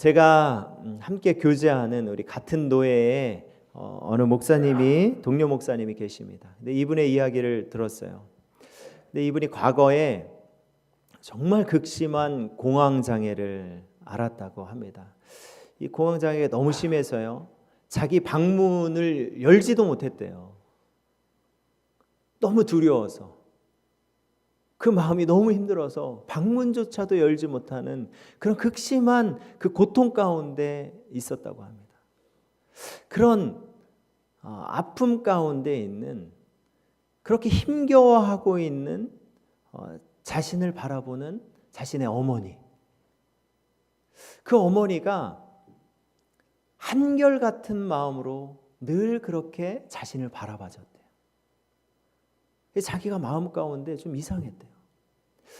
제가 함께 교제하는 우리 같은 노예의 어느 목사님이 동료 목사님이 계십니다. 근데 이분의 이야기를 들었어요. 근데 이분이 과거에 정말 극심한 공황 장애를 앓았다고 합니다. 이 공황 장애가 너무 심해서요. 자기 방문을 열지도 못했대요. 너무 두려워서. 그 마음이 너무 힘들어서 방문조차도 열지 못하는 그런 극심한 그 고통 가운데 있었다고 합니다. 그런 아픔 가운데 있는, 그렇게 힘겨워하고 있는 자신을 바라보는 자신의 어머니, 그 어머니가 한결같은 마음으로 늘 그렇게 자신을 바라봐줬대요. 자기가 마음 가운데 좀 이상했대요.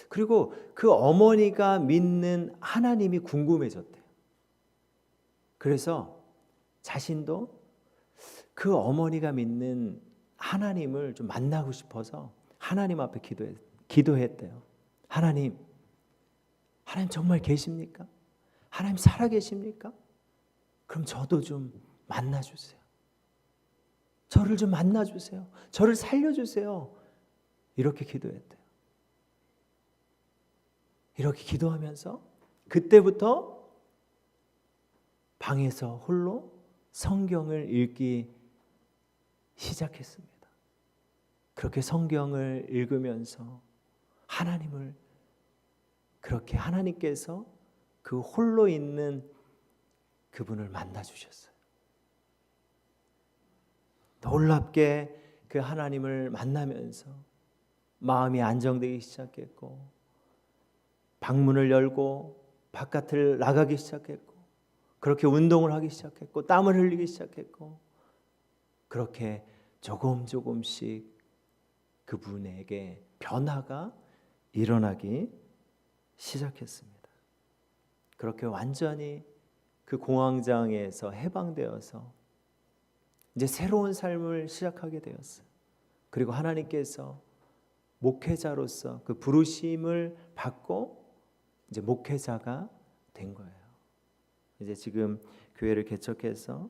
그리고 그 어머니가 믿는 하나님이 궁금해졌대요. 그래서 자신도 그 어머니가 믿는 하나님을 좀 만나고 싶어서 하나님 앞에 기도했대요. 하나님 정말 계십니까? 하나님 살아 계십니까? 그럼 저도 좀 만나주세요. 저를 좀 만나주세요. 저를 살려주세요. 이렇게 기도했대요. 이렇게 기도하면서 그때부터 방에서 홀로 성경을 읽기 시작했습니다. 그렇게 성경을 읽으면서 하나님을, 그렇게 하나님께서 그 홀로 있는 그분을 만나주셨어요. 놀랍게 그 하나님을 만나면서 마음이 안정되기 시작했고, 방문을 열고 바깥을 나가기 시작했고, 그렇게 운동을 하기 시작했고, 땀을 흘리기 시작했고, 그렇게 조금씩 그분에게 변화가 일어나기 시작했습니다. 그렇게 완전히 그 공황장애에서 해방되어서 이제 새로운 삶을 시작하게 되었어요. 그리고 하나님께서 목회자로서 그 부르심을 받고 이제 목회자가 된 거예요. 이제 지금 교회를 개척해서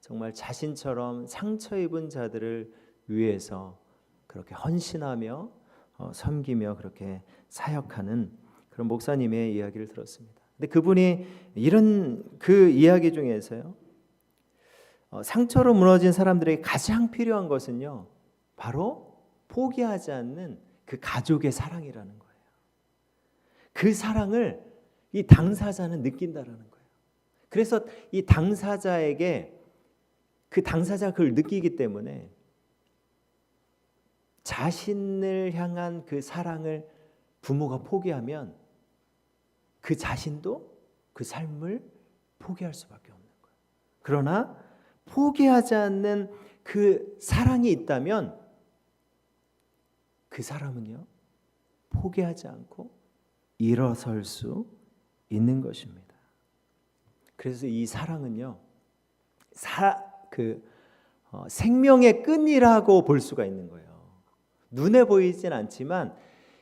정말 자신처럼 상처 입은 자들을 위해서 그렇게 헌신하며 섬기며 그렇게 사역하는 그런 목사님의 이야기를 들었습니다. 근데 그분이 이런 그 이야기 중에서요, 상처로 무너진 사람들에게 가장 필요한 것은요, 바로 포기하지 않는 그 가족의 사랑이라는 거예요. 그 사랑을 이 당사자는 느낀다라는 거예요. 그래서 이 당사자에게, 그 당사자가 그걸 느끼기 때문에 자신을 향한 그 사랑을 부모가 포기하면 그 자신도 그 삶을 포기할 수밖에 없는 거예요. 그러나 포기하지 않는 그 사랑이 있다면 그 사람은요, 포기하지 않고 일어설 수 있는 것입니다. 그래서 이 사랑은요, 생명의 끈이라고 볼 수가 있는 거예요. 눈에 보이진 않지만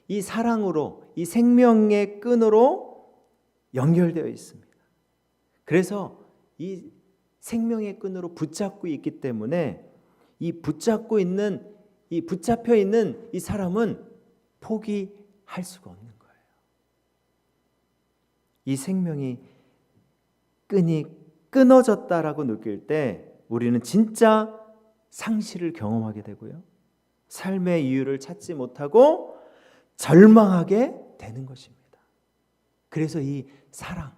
이 사랑으로, 이 생명의 끈으로 연결되어 있습니다. 그래서 이 생명의 끈으로 붙잡고 있기 때문에 이 붙잡혀 있는 이 사람은 포기할 수가 없는 거예요. 이 생명이 끈이 끊어졌다라고 느낄 때 우리는 진짜 상실을 경험하게 되고요, 삶의 이유를 찾지 못하고 절망하게 되는 것입니다. 그래서 이 사랑,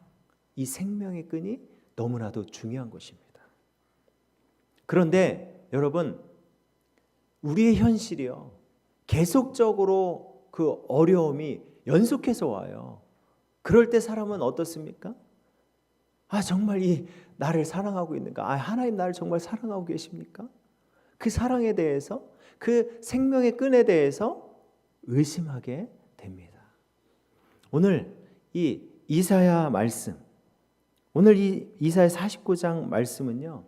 이 생명의 끈이 너무나도 중요한 것입니다. 그런데 여러분, 우리의 현실이요, 계속적으로 그 어려움이 연속해서 와요. 그럴 때 사람은 어떻습니까? 정말 이 나를 사랑하고 있는가? 하나님 나를 정말 사랑하고 계십니까? 그 사랑에 대해서, 그 생명의 끈에 대해서 의심하게 됩니다. 오늘 이 이사야 말씀, 오늘 이 이사야 49장 말씀은요,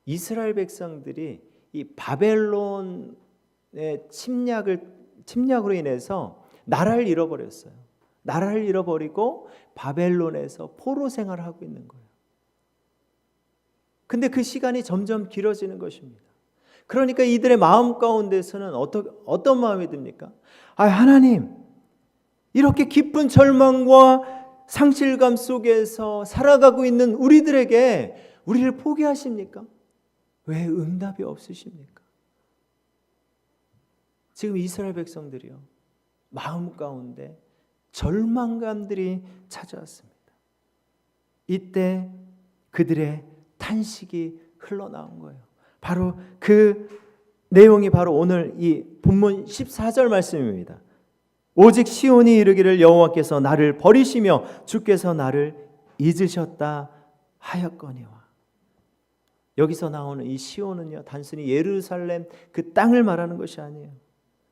이스라엘 백성들이 이 바벨론의 침략으로 인해서 나라를 잃어버렸어요. 나라를 잃어버리고 바벨론에서 포로 생활을 하고 있는 거예요. 근데 그 시간이 점점 길어지는 것입니다. 그러니까 이들의 마음 가운데서는 어떤 마음이 듭니까? 하나님, 이렇게 깊은 절망과 상실감 속에서 살아가고 있는 우리들에게 우리를 포기하십니까? 왜 응답이 없으십니까? 지금 이스라엘 백성들이요, 마음 가운데 절망감들이 찾아왔습니다. 이때 그들의 탄식이 흘러나온 거예요. 바로 그 내용이 바로 오늘 이 본문 14절 말씀입니다. 오직 시온이 이르기를 여호와께서 나를 버리시며 주께서 나를 잊으셨다 하였거니와. 여기서 나오는 이 시온은요, 단순히 예루살렘 그 땅을 말하는 것이 아니에요.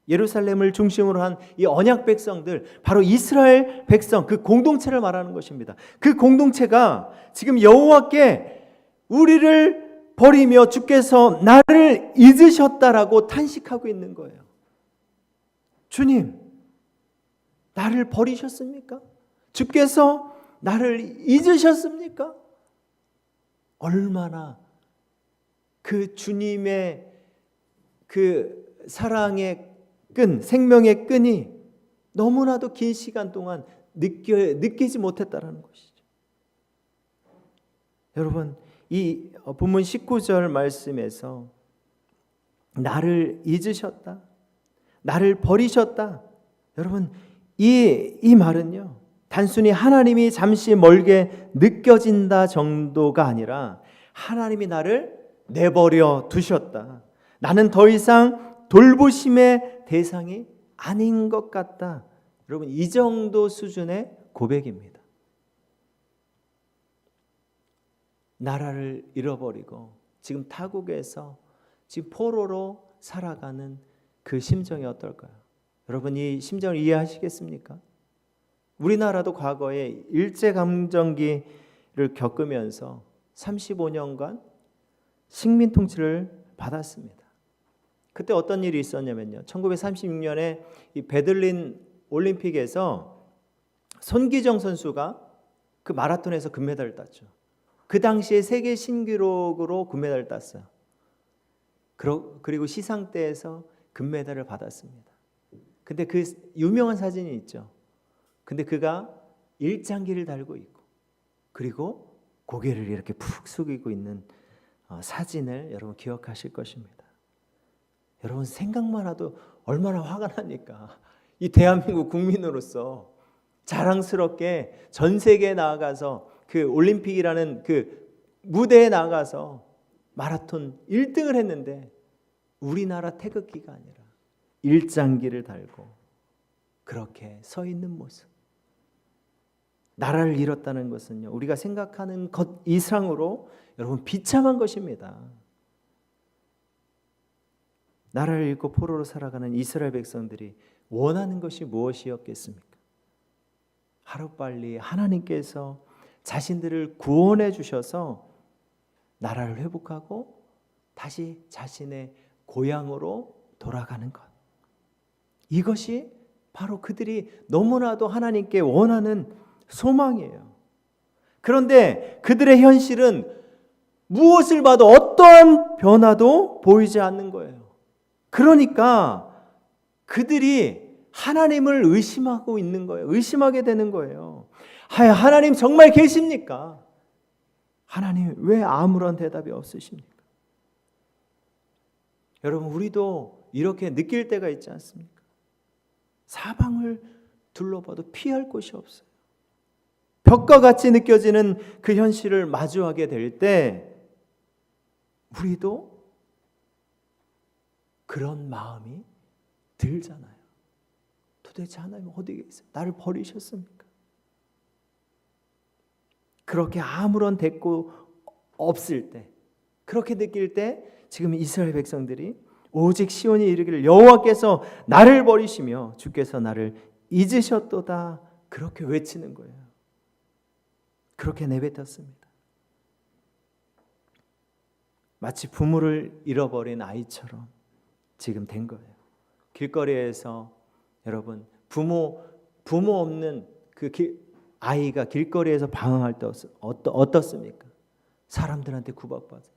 예루살렘을 중심으로 한 이 언약 백성들, 바로 이스라엘 백성, 그 공동체를 말하는 것입니다. 그 공동체가 지금 여호와께 우리를 버리며 주께서 나를 잊으셨다라고 탄식하고 있는 거예요. 주님, 나를 버리셨습니까? 주께서 나를 잊으셨습니까? 얼마나 그 주님의 그 사랑의 끈, 생명의 끈이 너무나도 긴 시간 동안 느끼지 못했다라는 것이죠. 여러분, 이 본문 19절 말씀에서 나를 잊으셨다, 나를 버리셨다. 여러분, 이 말은요, 단순히 하나님이 잠시 멀게 느껴진다 정도가 아니라 하나님이 나를 내버려 두셨다. 나는 더 이상 돌보심의 대상이 아닌 것 같다. 여러분, 이 정도 수준의 고백입니다. 나라를 잃어버리고 지금 타국에서 지금 포로로 살아가는 그 심정이 어떨까요? 여러분, 이 심정을 이해하시겠습니까? 우리나라도 과거에 일제감정기를 겪으면서 35년간 식민 통치를 받았습니다. 그때 어떤 일이 있었냐면요, 1936년에 이 베들린 올림픽에서 손기정 선수가 그 마라톤에서 금메달을 땄죠. 그 당시에 세계 신기록으로 금메달을 땄어요. 그리고 시상대에서 금메달을 받았습니다. 근데 그 유명한 사진이 있죠. 근데 그가 일장기를 달고 있고, 그리고 고개를 이렇게 푹 숙이고 있는 사진을 여러분 기억하실 것입니다. 여러분, 생각만 해도 얼마나 화가 나니까. 이 대한민국 국민으로서 자랑스럽게 전 세계에 나아가서 그 올림픽이라는 그 무대에 나가서 마라톤 1등을 했는데 우리나라 태극기가 아니라 일장기를 달고 그렇게 서 있는 모습. 나라를 잃었다는 것은요, 우리가 생각하는 것 이상으로 여러분 비참한 것입니다. 나라를 잃고 포로로 살아가는 이스라엘 백성들이 원하는 것이 무엇이었겠습니까? 하루빨리 하나님께서 자신들을 구원해 주셔서 나라를 회복하고 다시 자신의 고향으로 돌아가는 것. 이것이 바로 그들이 너무나도 하나님께 원하는 소망이에요. 그런데 그들의 현실은 무엇을 봐도 어떠한 변화도 보이지 않는 거예요. 그러니까 그들이 하나님을 의심하고 있는 거예요. 의심하게 되는 거예요. 하나님 정말 계십니까? 하나님 왜 아무런 대답이 없으십니까? 여러분, 우리도 이렇게 느낄 때가 있지 않습니까? 사방을 둘러봐도 피할 곳이 없어요. 벽과 같이 느껴지는 그 현실을 마주하게 될 때 우리도 그런 마음이 들잖아요. 도대체 하나님 어디 계세요? 나를 버리셨습니까? 그렇게 아무런 대꾸 없을 때, 그렇게 느낄 때 지금 이스라엘 백성들이 오직 시온이 이르기를 여호와께서 나를 버리시며 주께서 나를 잊으셨도다, 그렇게 외치는 거예요. 그렇게 내뱉었습니다. 마치 부모를 잃어버린 아이처럼 지금 된 거예요. 길거리에서 여러분 부모 없는 아이가 길거리에서 방황할 때 어떻습니까? 사람들한테 구박받아요.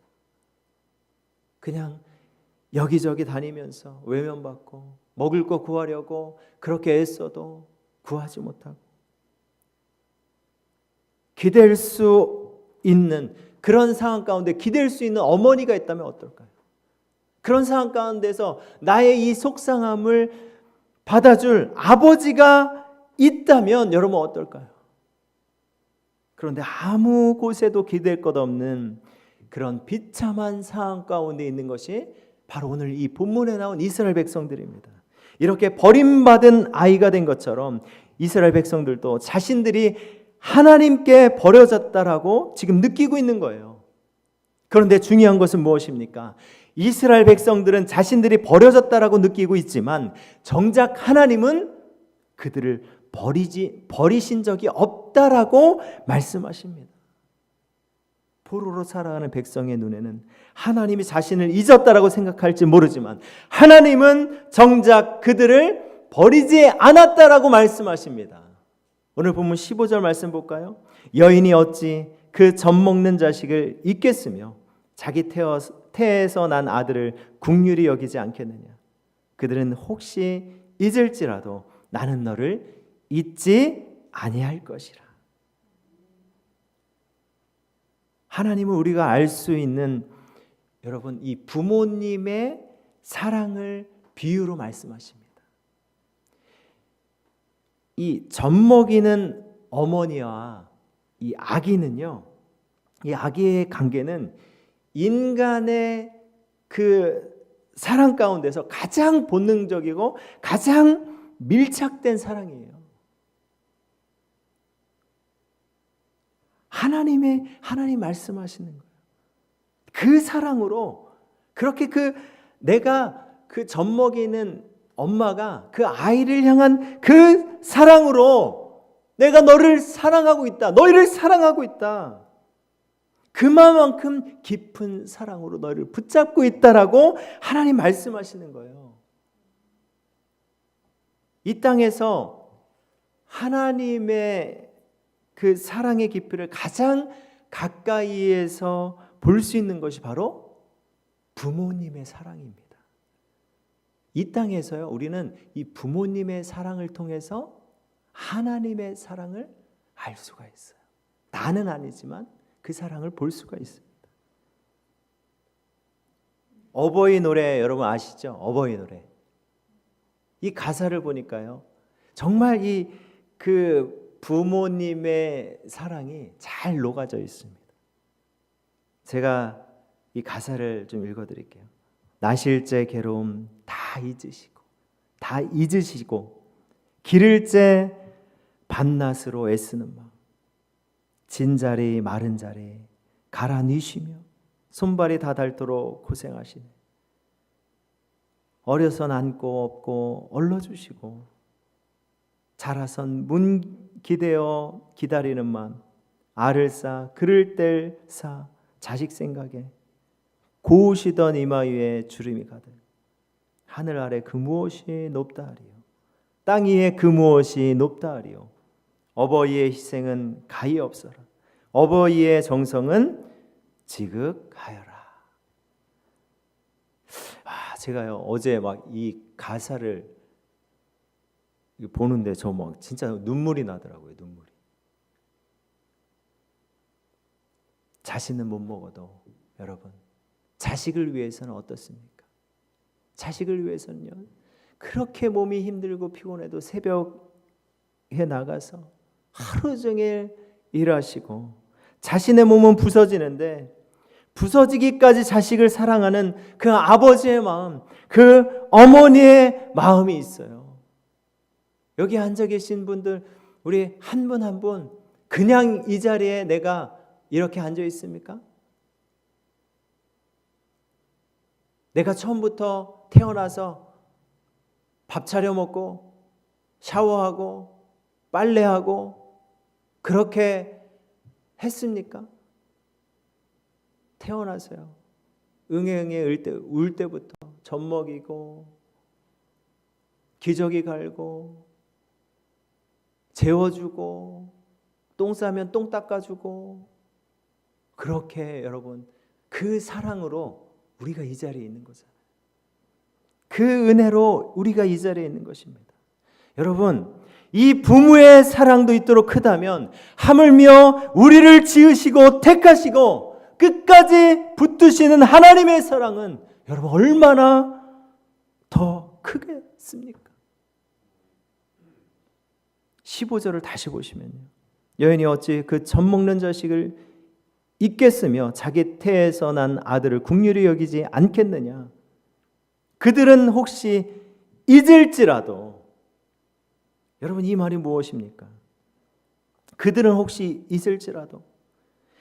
그냥 여기저기 다니면서 외면받고 먹을 거 구하려고 그렇게 애써도 구하지 못하고, 기댈 수 있는 그런 상황 가운데 기댈 수 있는 어머니가 있다면 어떨까요? 그런 상황 가운데서 나의 이 속상함을 받아줄 아버지가 있다면 여러분 어떨까요? 그런데 아무 곳에도 기댈 것 없는 그런 비참한 상황 가운데 있는 것이 바로 오늘 이 본문에 나온 이스라엘 백성들입니다. 이렇게 버림받은 아이가 된 것처럼 이스라엘 백성들도 자신들이 하나님께 버려졌다라고 지금 느끼고 있는 거예요. 그런데 중요한 것은 무엇입니까? 이스라엘 백성들은 자신들이 버려졌다라고 느끼고 있지만 정작 하나님은 그들을 버리신 적이 없다라고 말씀하십니다. 포로로 살아가는 백성의 눈에는 하나님이 자신을 잊었다라고 생각할지 모르지만 하나님은 정작 그들을 버리지 않았다라고 말씀하십니다. 오늘 본문 15절 말씀 볼까요? 여인이 어찌 그 젖 먹는 자식을 잊겠으며 자기 태에서 난 아들을 긍휼히 여기지 않겠느냐. 그들은 혹시 잊을지라도 나는 너를 잊지 아니할 것이라. 하나님은 우리가 알 수 있는, 여러분, 이 부모님의 사랑을 비유로 말씀하십니다. 이 젖먹이는 어머니와 이 아기는요, 이 아기의 관계는 인간의 그 사랑 가운데서 가장 본능적이고 가장 밀착된 사랑이에요. 하나님 말씀하시는 거예요. 그 사랑으로 그렇게 내가 그 젖먹이는 엄마가 그 아이를 향한 그 사랑으로 내가 너를 사랑하고 있다. 너희를 사랑하고 있다. 그만큼 깊은 사랑으로 너희를 붙잡고 있다라고 하나님 말씀하시는 거예요. 이 땅에서 하나님의 그 사랑의 깊이를 가장 가까이에서 볼 수 있는 것이 바로 부모님의 사랑입니다. 이 땅에서요, 우리는 이 부모님의 사랑을 통해서 하나님의 사랑을 알 수가 있어요. 나는 아니지만 그 사랑을 볼 수가 있습니다. 어버이 노래 여러분 아시죠? 어버이 노래. 이 가사를 보니까요, 정말 그 부모님의 사랑이 잘 녹아져 있습니다. 제가 이 가사를 좀 읽어드릴게요. 나실제 괴로움 다 잊으시고 기를제 밤낮으로 애쓰는 마음, 진자리 마른 자리 갈아 넣으시며 손발이 다 닳도록 고생하시네. 어려선 안고 업고 얼러주시고 자라선 문 기대어 기다리는 마음, 알을 싸 그를 뗄 사 자식 생각에 고우시던 이마 위에 주름이 가득 하늘 아래 그 무엇이 높다 하리요 땅 위에 그 무엇이 높다 하리요 어버이의 희생은 가히 없어라 어버이의 정성은 지극하여라. 제가요 어제 막 이 가사를 보는데 저 막 진짜 눈물이 나더라고요. 눈물이. 자신은 못 먹어도 여러분 자식을 위해서는 어떻습니까? 자식을 위해서는요 그렇게 몸이 힘들고 피곤해도 새벽에 나가서 하루 종일 일하시고 자신의 몸은 부서지는데 부서지기까지 자식을 사랑하는 그 아버지의 마음, 그 어머니의 마음이 있어요. 여기 앉아 계신 분들 우리 한 분 한 분 그냥 이 자리에 내가 이렇게 앉아 있습니까? 내가 처음부터 태어나서 밥 차려 먹고 샤워하고 빨래하고 그렇게 했습니까? 태어나서요. 응애응애 울 때부터 젖 먹이고 기저귀 갈고 재워주고 똥 싸면 똥 닦아주고, 그렇게 여러분 그 사랑으로 우리가 이 자리에 있는 거잖아요. 그 은혜로 우리가 이 자리에 있는 것입니다. 여러분, 이 부모의 사랑도 있도록 크다면 하물며 우리를 지으시고 택하시고 끝까지 붙드시는 하나님의 사랑은 여러분 얼마나 더 크겠습니까? 15절을 다시 보시면요, 여인이 어찌 그 젖 먹는 자식을 잊겠으며 자기 태에서 난 아들을 긍휼히 여기지 않겠느냐. 그들은 혹시 잊을지라도, 여러분 이 말이 무엇입니까? 그들은 혹시 잊을지라도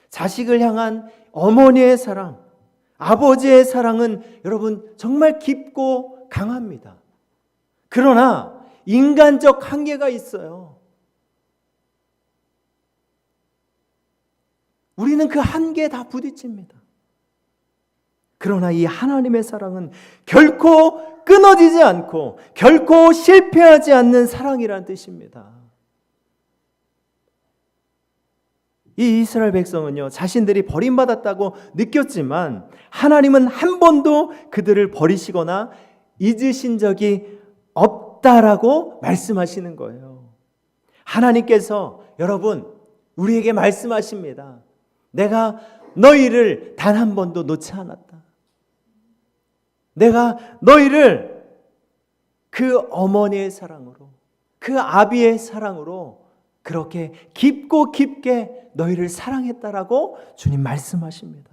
자식을 향한 어머니의 사랑, 아버지의 사랑은 여러분 정말 깊고 강합니다. 그러나 인간적 한계가 있어요. 우리는 그 한계에 다 부딪힙니다. 그러나 이 하나님의 사랑은 결코 끊어지지 않고 결코 실패하지 않는 사랑이라는 뜻입니다. 이 이스라엘 백성은요, 자신들이 버림받았다고 느꼈지만 하나님은 한 번도 그들을 버리시거나 잊으신 적이 없다라고 말씀하시는 거예요. 하나님께서 여러분 우리에게 말씀하십니다. 내가 너희를 단 한 번도 놓지 않았다. 내가 너희를 그 어머니의 사랑으로, 그 아비의 사랑으로 그렇게 깊고 깊게 너희를 사랑했다라고 주님 말씀하십니다.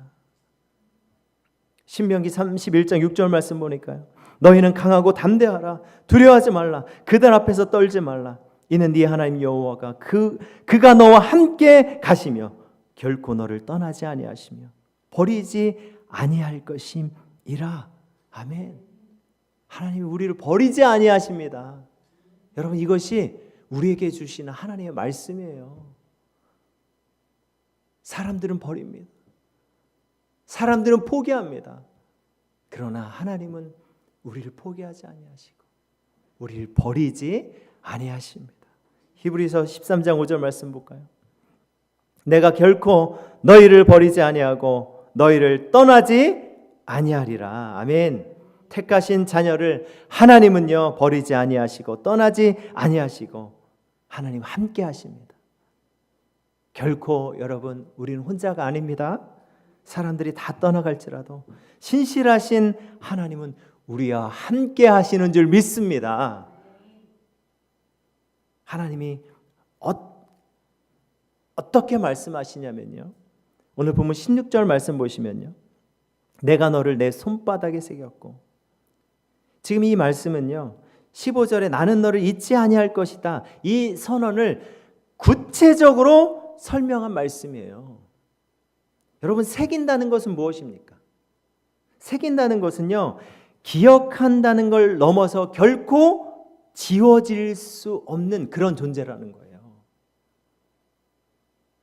신명기 31장 6절 말씀 보니까요, 너희는 강하고 담대하라. 두려워하지 말라. 그들 앞에서 떨지 말라. 이는 네 하나님 여호와가 그가 너와 함께 가시며 결코 너를 떠나지 아니하시며 버리지 아니할 것임이라. 아멘. 하나님이 우리를 버리지 아니하십니다. 여러분 이것이 우리에게 주시는 하나님의 말씀이에요. 사람들은 버립니다. 사람들은 포기합니다. 그러나 하나님은 우리를 포기하지 아니하시고 우리를 버리지 아니하십니다. 히브리서 13장 5절 말씀 볼까요? 내가 결코 너희를 버리지 아니하고 너희를 떠나지 아니하리라. 아멘. 택하신 자녀를 하나님은요 버리지 아니하시고 떠나지 아니하시고 하나님 함께 하십니다. 결코 여러분 우리는 혼자가 아닙니다. 사람들이 다 떠나갈지라도 신실하신 하나님은 우리와 함께 하시는 줄 믿습니다. 하나님이 어떻게 말씀하시냐면요, 오늘 보면 16절 말씀 보시면요, 내가 너를 내 손바닥에 새겼고, 지금 이 말씀은요 15절에 나는 너를 잊지 아니할 것이다, 이 선언을 구체적으로 설명한 말씀이에요. 여러분 새긴다는 것은 무엇입니까? 새긴다는 것은요 기억한다는 걸 넘어서 결코 지워질 수 없는 그런 존재라는 거예요.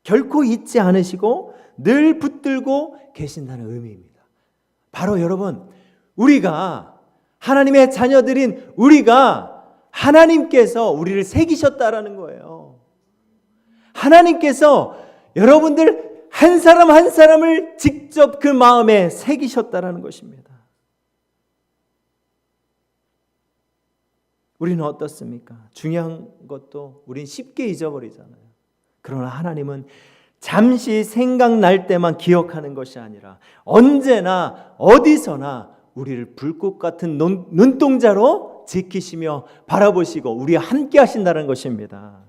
결코 잊지 않으시고 늘 붙들고 계신다는 의미입니다. 바로 여러분 우리가 하나님의 자녀들인 우리가 하나님께서 우리를 새기셨다라는 거예요. 하나님께서 여러분들 한 사람 한 사람을 직접 그 마음에 새기셨다라는 것입니다. 우리는 어떻습니까? 중요한 것도 우린 쉽게 잊어버리잖아요. 그러나 하나님은 잠시 생각날 때만 기억하는 것이 아니라 언제나 어디서나 우리를 불꽃 같은 눈동자로 지키시며 바라보시고 우리와 함께 하신다는 것입니다.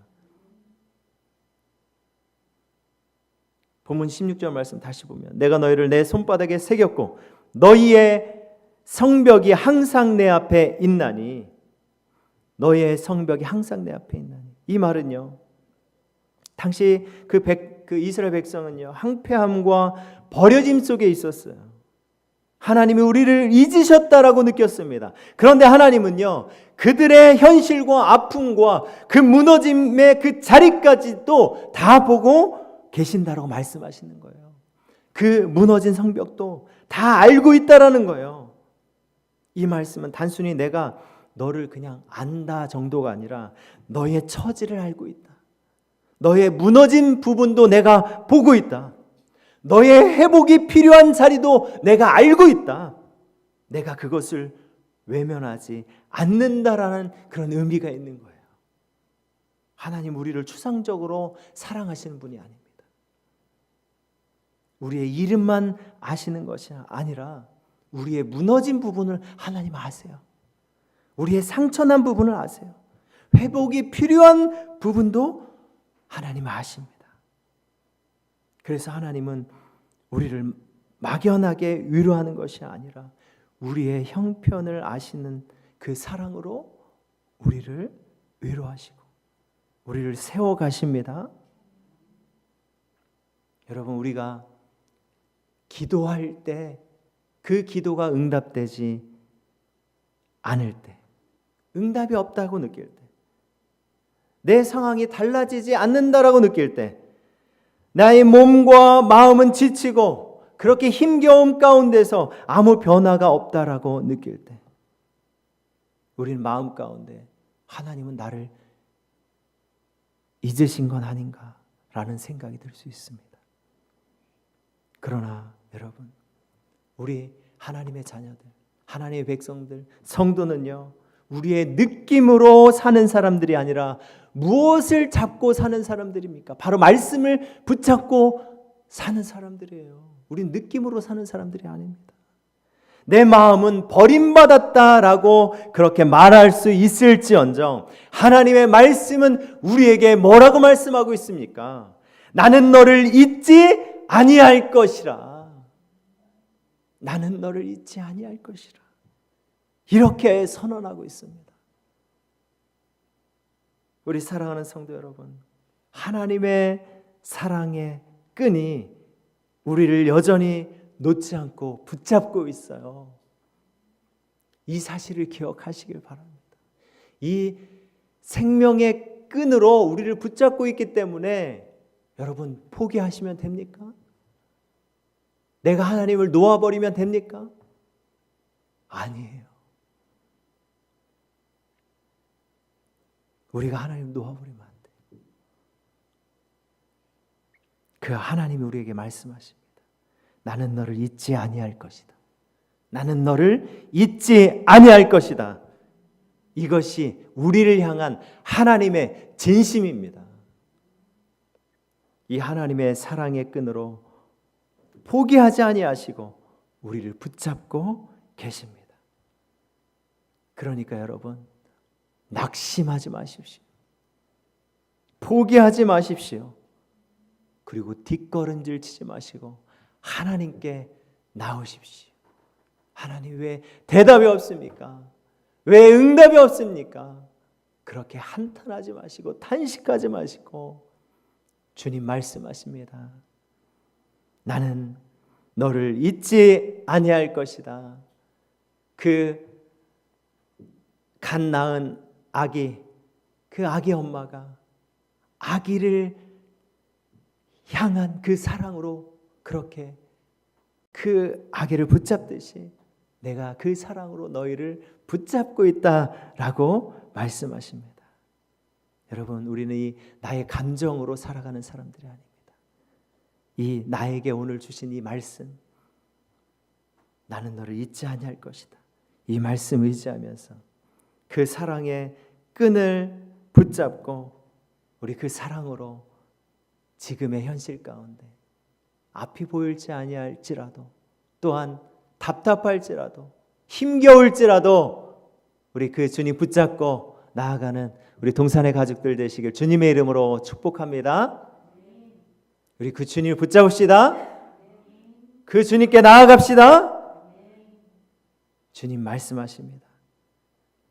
본문 16절 말씀 다시 보면 내가 너희를 내 손바닥에 새겼고 너희의 성벽이 항상 내 앞에 있나니, 너희의 성벽이 항상 내 앞에 있나니, 이 말은요 당시 그 이스라엘 백성은요 황폐함과 버려짐 속에 있었어요. 하나님이 우리를 잊으셨다라고 느꼈습니다. 그런데 하나님은요 그들의 현실과 아픔과 그 무너짐의 그 자리까지도 다 보고 계신다라고 말씀하시는 거예요. 그 무너진 성벽도 다 알고 있다라는 거예요. 이 말씀은 단순히 내가 너를 그냥 안다 정도가 아니라 너의 처지를 알고 있다. 너의 무너진 부분도 내가 보고 있다. 너의 회복이 필요한 자리도 내가 알고 있다. 내가 그것을 외면하지 않는다라는 그런 의미가 있는 거예요. 하나님 우리를 추상적으로 사랑하시는 분이 아닙니다. 우리의 이름만 아시는 것이 아니라 우리의 무너진 부분을 하나님 아세요. 우리의 상처난 부분을 아세요. 회복이 필요한 부분도 하나님 아십니다. 그래서 하나님은 우리를 막연하게 위로하는 것이 아니라 우리의 형편을 아시는 그 사랑으로 우리를 위로하시고 우리를 세워가십니다. 여러분, 우리가 기도할 때 그 기도가 응답되지 않을 때, 응답이 없다고 느낄 때, 내 상황이 달라지지 않는다라고 느낄 때, 나의 몸과 마음은 지치고 그렇게 힘겨움 가운데서 아무 변화가 없다라고 느낄 때, 우리는 마음 가운데 하나님은 나를 잊으신 건 아닌가라는 생각이 들 수 있습니다. 그러나 여러분, 우리 하나님의 자녀들, 하나님의 백성들, 성도는요, 우리의 느낌으로 사는 사람들이 아니라 무엇을 잡고 사는 사람들입니까? 바로 말씀을 붙잡고 사는 사람들이에요. 우린 느낌으로 사는 사람들이 아닙니다. 내 마음은 버림받았다라고 그렇게 말할 수 있을지언정 하나님의 말씀은 우리에게 뭐라고 말씀하고 있습니까? 나는 너를 잊지 아니할 것이라. 나는 너를 잊지 아니할 것이라. 이렇게 선언하고 있습니다. 우리 사랑하는 성도 여러분, 하나님의 사랑의 끈이 우리를 여전히 놓지 않고 붙잡고 있어요. 이 사실을 기억하시길 바랍니다. 이 생명의 끈으로 우리를 붙잡고 있기 때문에 여러분, 포기하시면 됩니까? 내가 하나님을 놓아버리면 됩니까? 아니에요. 우리가 하나님을 놓아버리면 안 돼요. 그 하나님이 우리에게 말씀하십니다. 나는 너를 잊지 아니할 것이다. 나는 너를 잊지 아니할 것이다. 이것이 우리를 향한 하나님의 진심입니다. 이 하나님의 사랑의 끈으로 포기하지 아니하시고 우리를 붙잡고 계십니다. 그러니까 여러분, 낙심하지 마십시오. 포기하지 마십시오. 그리고 뒷걸음질 치지 마시고 하나님께 나오십시오. 하나님, 왜 대답이 없습니까? 왜 응답이 없습니까? 그렇게 한탄하지 마시고 탄식하지 마시고 주님 말씀하십니다. 나는 너를 잊지 아니할 것이다. 그 갓 낳은 아기, 그 아기 엄마가 아기를 향한 그 사랑으로 그렇게 그 아기를 붙잡듯이 내가 그 사랑으로 너희를 붙잡고 있다라고 말씀하십니다. 여러분, 우리는 이 나의 감정으로 살아가는 사람들이 아닙니다. 이 나에게 오늘 주신 이 말씀, 나는 너를 잊지 아니할 것이다. 이 말씀 의지하면서 그 사랑의 끈을 붙잡고 우리 그 사랑으로 지금의 현실 가운데 앞이 보일지 아니할지라도 또한 답답할지라도 힘겨울지라도 우리 그 주님 붙잡고 나아가는 우리 동산의 가족들 되시길 주님의 이름으로 축복합니다. 우리 그 주님을 붙잡읍시다. 그 주님께 나아갑시다. 주님 말씀하십니다.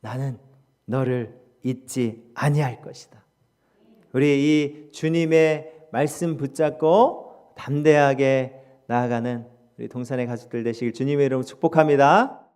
나는 너를 잊지 아니할 것이다. 우리 이 주님의 말씀 붙잡고 담대하게 나아가는 우리 동산의 가족들 되시길 주님의 이름으로 축복합니다.